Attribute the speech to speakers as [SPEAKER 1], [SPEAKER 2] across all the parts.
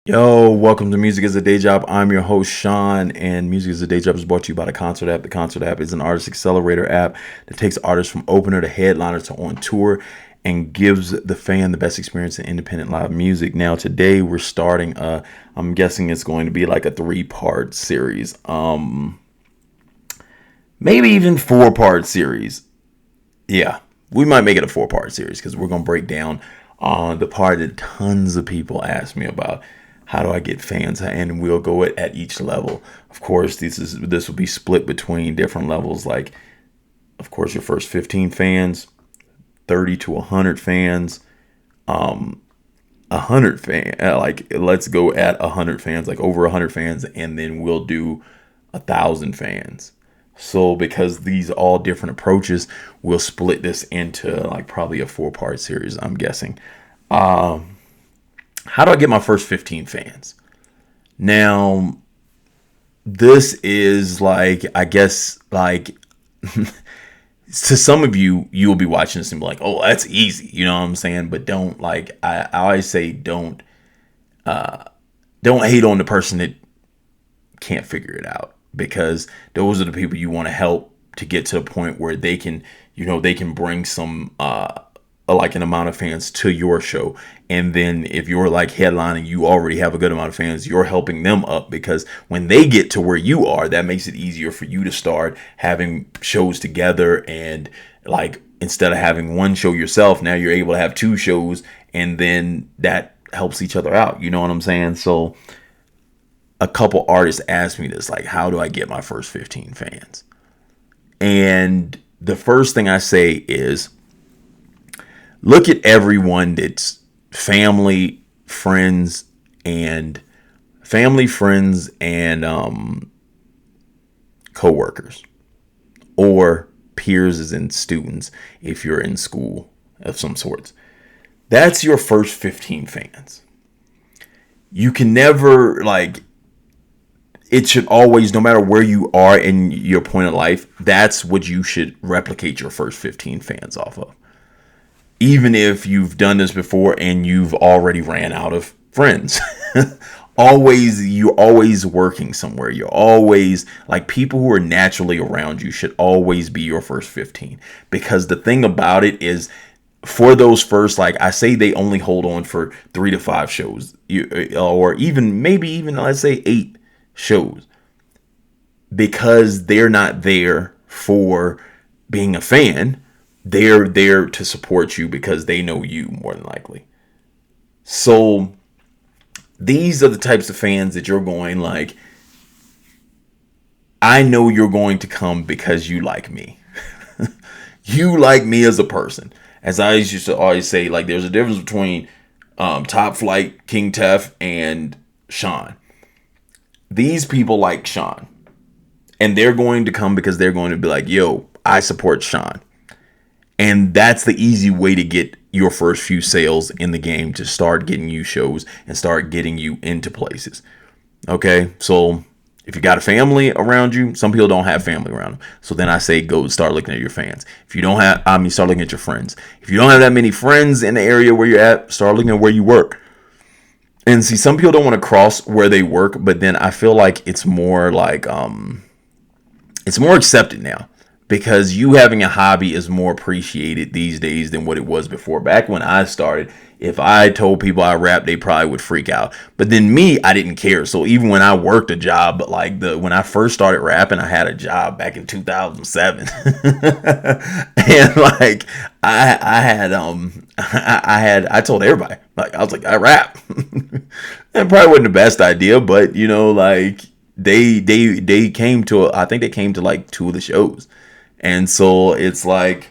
[SPEAKER 1] Yo, welcome to Music is a Day Job. I'm your host, Sean, and Music is a Day Job is brought to you by the Concert app. The Concert app is an artist accelerator app that takes artists from opener to headliner to on tour and gives the fan the best experience in independent live music. Now, today we're starting I'm guessing it's going to be like a three-part series. Maybe even four-part series. Yeah, we might make it a four-part series because we're going to break down the part that tons of people ask me about. How do I get fans? And we'll go at each level. Of course, this will be split between different levels. Like, of course, your first 15 fans, 30 to 100 fans, 100 fans. Like, let's go at 100 fans, like over 100 fans, and then we'll do 1,000 fans. So because these are all different approaches, we'll split this into like probably a four-part series, I'm guessing. How do I get my first 15 fans? Now, this is like, I guess, like, to some of you, you'll be watching this and be like, oh, that's easy. You know what I'm saying? But don't, like, I always say don't hate on the person that can't figure it out, because those are the people you want to help to get to the point where they can, they can bring some, like an amount of fans to your show. And then if you're like headlining, you already have a good amount of fans, you're helping them up, because when they get to where you are, that makes it easier for you to start having shows together. And like, instead of having one show yourself, now you're able to have two shows, and then that helps each other out. You know what I'm saying? So a couple artists asked me this, like, how do I get my first 15 fans? And the first thing I say is, look at everyone that's friends, and co-workers, or peers as in students if you're in school of some sorts. That's your first 15 fans. You can never, like, it should always, no matter where you are in your point of life, that's what you should replicate your first 15 fans off of. Even if you've done this before and you've already ran out of friends. You're always working somewhere. You're always, like, people who are naturally around you should always be your first 15. Because the thing about it is, for those first, like I say, they only hold on for 3 to 5 shows, or even maybe even, let's say, 8 shows, because they're not there for being a fan. They're there to support you because they know you more than likely. So these are the types of fans that you're going, like, I know you're going to come because you like me. You like me as a person. As I used to always say, like, there's a difference between Top Flight, King Tef, and Sean. These people like Sean. And they're going to come because they're going to be like, yo, I support Sean. And that's the easy way to get your first few sales in the game, to start getting you shows and start getting you into places. Okay, so if you got a family around you, some people don't have family around them. So then I say, go start looking at your fans. If you don't have, start looking at your friends. If you don't have that many friends in the area where you're at, start looking at where you work. And see, some people don't want to cross where they work, but then I feel like it's more like, it's more accepted now, because you having a hobby is more appreciated these days than what it was before. Back when I started, if I told people I rap, they probably would freak out. But then me, I didn't care. So even when I worked a job, but like when I first started rapping, I had a job back in 2007. And like I told everybody, like, I was like, I rap. That probably wasn't the best idea, but like they came to, I think they came to like 2 of the shows. And so it's like,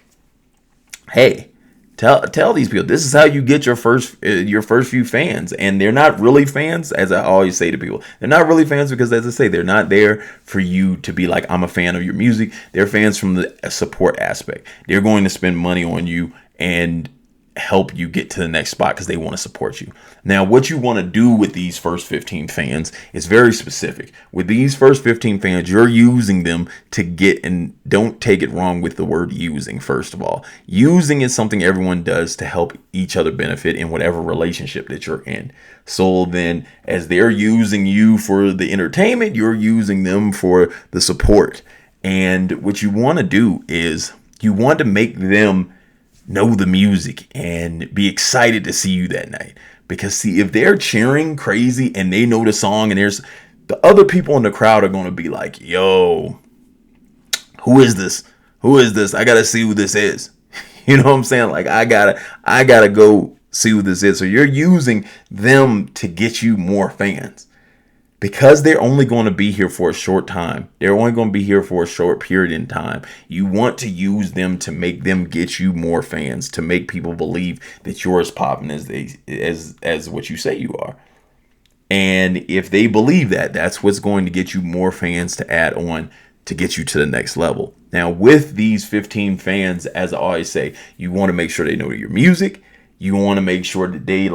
[SPEAKER 1] hey, tell these people, this is how you get your first few fans. And they're not really fans, as I always say to people. They're not really fans because, as I say, they're not there for you to be like, I'm a fan of your music. They're fans from the support aspect. They're going to spend money on you, and help you get to the next spot because they want to support you. Now, what you want to do with these first 15 fans is very specific. With these first 15 fans, you're using them to get, and don't take it wrong with the word using, first of all. Using is something everyone does to help each other benefit in whatever relationship that you're in. So then, as they're using you for the entertainment, you're using them for the support. And what you want to do is you want to make them know the music and be excited to see you that night. Because see, if they're cheering crazy and they know the song, and there's the other people in the crowd are going to be like, yo, who is this? Who is this? I got to see who this is. You know what I'm saying? Like, I gotta go see who this is. So you're using them to get you more fans. Because they're only going to be here for a short time. They're only going to be here for a short period in time. You want to use them to make them get you more fans, to make people believe that you're as popping as what you say you are. And if they believe that, that's what's going to get you more fans to add on to get you to the next level. Now, with these 15 fans, as I always say, you want to make sure they know your music. You want to make sure that they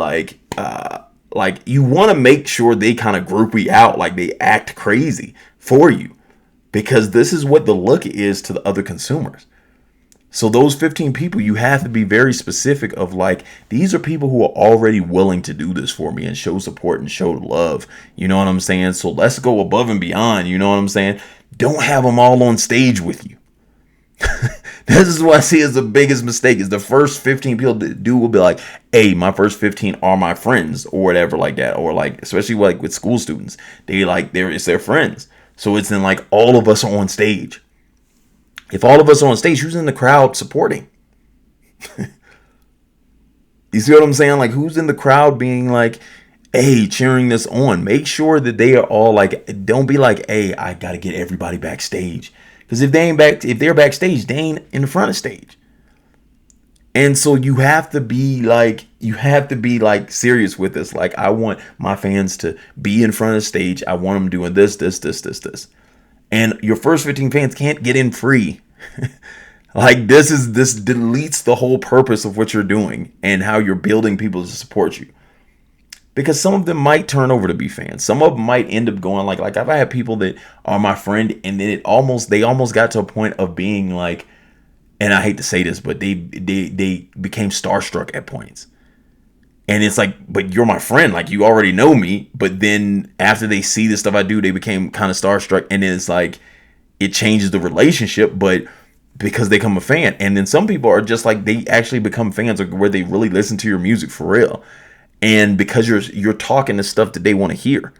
[SPEAKER 1] you want to make sure they kind of groupie out, like they act crazy for you, because this is what the look is to the other consumers. So those 15 people, you have to be very specific of like, these are people who are already willing to do this for me and show support and show love. You know what I'm saying? So let's go above and beyond. You know what I'm saying? Don't have them all on stage with you. This is what I see as the biggest mistake, is the first 15 people that do will be like, hey, my first 15 are my friends or whatever like that. Or like, especially like with school students, it's their friends. So it's then like all of us are on stage. If all of us are on stage, who's in the crowd supporting? You see what I'm saying? Like, who's in the crowd being like, hey, cheering this on? Make sure that they are all like, don't be like, hey, I got to get everybody backstage. Because if they're backstage, they ain't in the front of stage. And so you have to be like serious with this. Like, I want my fans to be in front of stage. I want them doing this. And your first 15 fans can't get in free. Like, this deletes the whole purpose of what you're doing and how you're building people to support you. Because some of them might turn over to be fans. Some of them might end up going like I've had people that are my friend, and then they almost got to a point of being like, and I hate to say this, but they became starstruck at points. And it's like, but you're my friend, like you already know me. But then after they see the stuff I do, they became kind of starstruck, and then it's like it changes the relationship, but because they become a fan. And then some people are just like, they actually become fans where they really listen to your music for real. And because you're talking the stuff that they want to hear,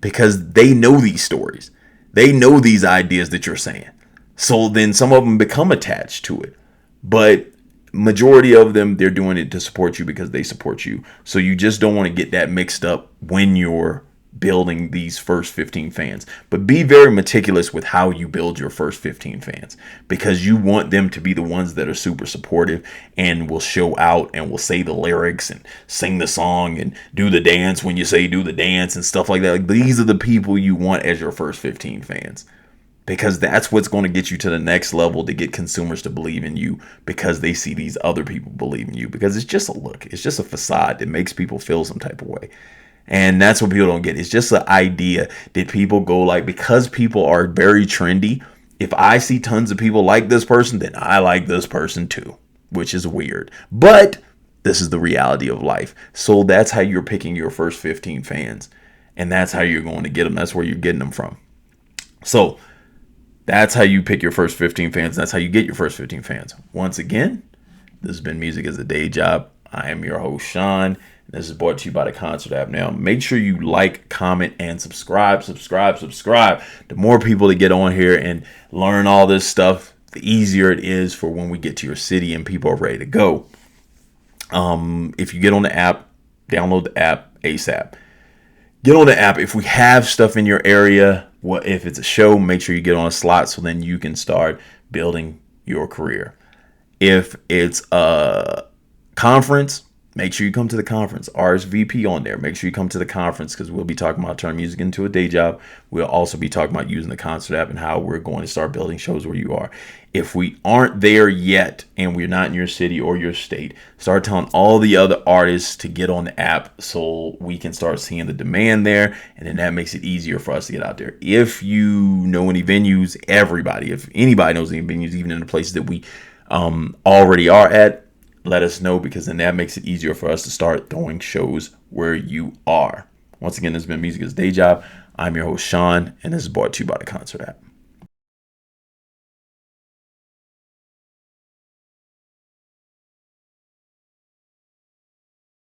[SPEAKER 1] because they know these stories, they know these ideas that you're saying. So then some of them become attached to it, but majority of them, they're doing it to support you because they support you. So you just don't want to get that mixed up when you're building these first 15 fans. But be very meticulous with how you build your first 15 fans, because you want them to be the ones that are super supportive and will show out and will say the lyrics and sing the song and do the dance when you say do the dance and stuff like that. Like, these are the people you want as your first 15 fans, because that's what's going to get you to the next level, to get consumers to believe in you, because they see these other people believe in you. Because it's just a look, it's just a facade that makes people feel some type of way. And that's what people don't get. It's just an idea that people go like, because people are very trendy, if I see tons of people like this person, then I like this person too, which is weird. But this is the reality of life. So that's how you're picking your first 15 fans. And that's how you're going to get them. That's where you're getting them from. So that's how you pick your first 15 fans. That's how you get your first 15 fans. Once again, this has been Music as a Day Job. I am your host, Sean. This is brought to you by the Concert app. Now, make sure you like, comment, and subscribe. The more people that get on here and learn all this stuff, the easier it is for when we get to your city and people are ready to go. If you get on the app, download the app ASAP. Get on the app. If we have stuff in your area, if it's a show, make sure you get on a slot so then you can start building your career. If it's a conference, make sure you come to the conference. RSVP on there. Make sure you come to the conference because we'll be talking about turning music into a day job. We'll also be talking about using the concert app and how we're going to start building shows where you are. If we aren't there yet and we're not in your city or your state, start telling all the other artists to get on the app so we can start seeing the demand there. And then that makes it easier for us to get out there. If you know any venues, everybody, if anybody knows any venues, even in the places that we already are at, let us know, because then that makes it easier for us to start throwing shows where you are. Once again, this has been Music is Day Job. I'm your host, Sean, and this is brought to you by the Concert App.